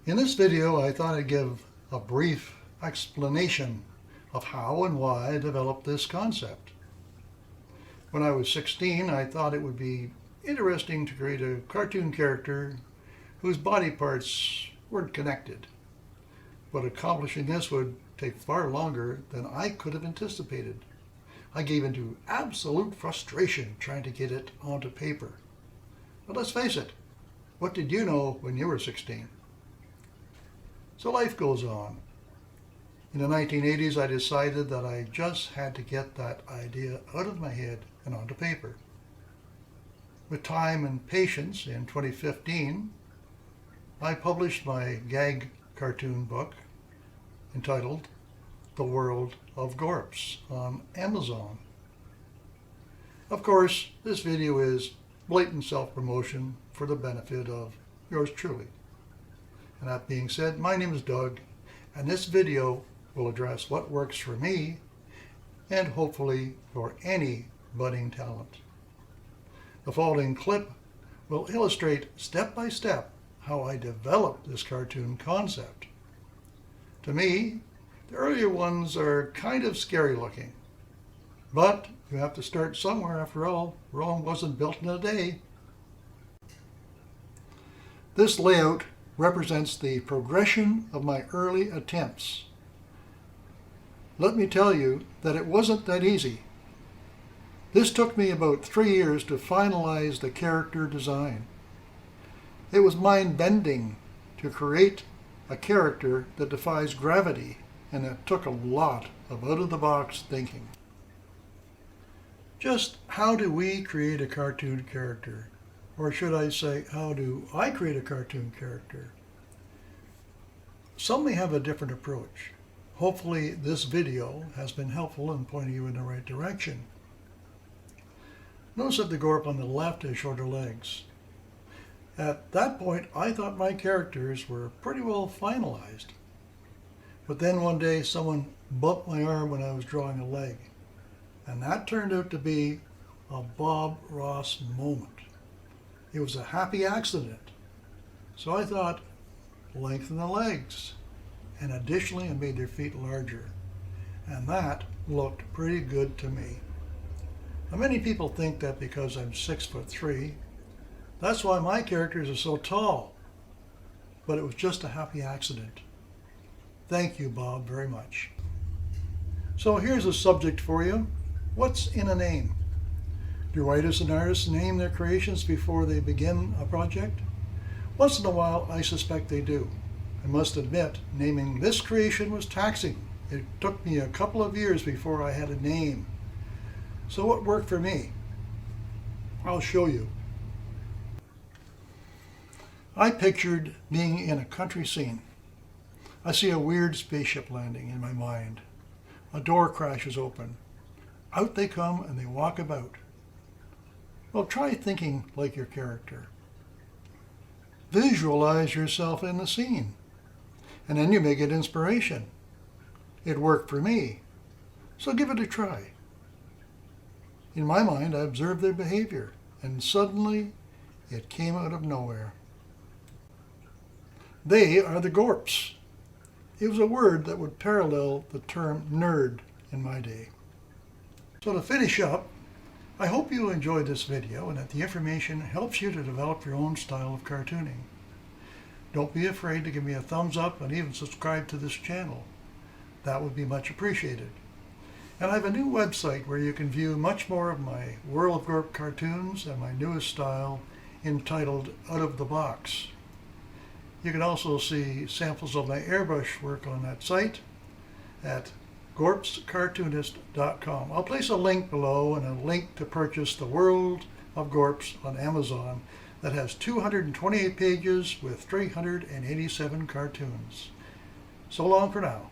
In this video, I thought I'd give a brief explanation of how and why I developed this concept. When I was 16, I thought it would be interesting to create a cartoon character whose body parts weren't connected. But accomplishing this would take far longer than I could have anticipated. I gave into absolute frustration trying to get it onto paper. But let's face it, what did you know when you were 16? So life goes on. In the 1980s, I decided that I just had to get that idea out of my head and onto paper. With time and patience, in 2015, I published my gag cartoon book entitled The World of Gorps on Amazon. Of course, this video is blatant self-promotion for the benefit of yours truly. And that being said, my name is Doug, and this video will address what works for me and hopefully for any budding talent. The following clip will illustrate step by step how I developed this cartoon concept. To me, the earlier ones are kind of scary looking, but you have to start somewhere. After all, Rome wasn't built in a day. This layout represents the progression of my early attempts. Let me tell you that it wasn't that easy. This took me about 3 years to finalize the character design. It was mind-bending to create a character that defies gravity, and it took a lot of out-of-the-box thinking. Just how do we create a cartoon character? Or should I say, how do I create a cartoon character? Some may have a different approach. Hopefully this video has been helpful in pointing you in the right direction. Notice that the Gorp on the left has shorter legs. At that point, I thought my characters were pretty well finalized. But then one day someone bumped my arm when I was drawing a leg. And that turned out to be a Bob Ross moment. It was a happy accident. So I thought, lengthen the legs. And additionally, I made their feet larger. And that looked pretty good to me. Now, many people think that because I'm 6'3", that's why my characters are so tall. But it was just a happy accident. Thank you, Bob, very much. So here's a subject for you. What's in a name? Do writers and artists name their creations before they begin a project? Once in a while, I suspect they do. I must admit, naming this creation was taxing. It took me a couple of years before I had a name. So what worked for me? I'll show you. I pictured being in a country scene. I see a weird spaceship landing in my mind. A door crashes open. Out they come and they walk about. Well, try thinking like your character. Visualize yourself in the scene, and then you may get inspiration. It worked for me, so give it a try. In my mind, I observed their behavior, and suddenly it came out of nowhere. They are the Gorps. It was a word that would parallel the term nerd in my day. So to finish up, I hope you enjoyed this video and that the information helps you to develop your own style of cartooning. Don't be afraid to give me a thumbs up and even subscribe to this channel. That would be much appreciated. And I have a new website where you can view much more of my World of Gorp cartoons and my newest style entitled Out of the Box. You can also see samples of my airbrush work on that site at gorpscartoonist.com. I'll place a link below and a link to purchase The World of Gorps on Amazon that has 228 pages with 387 cartoons. So long for now.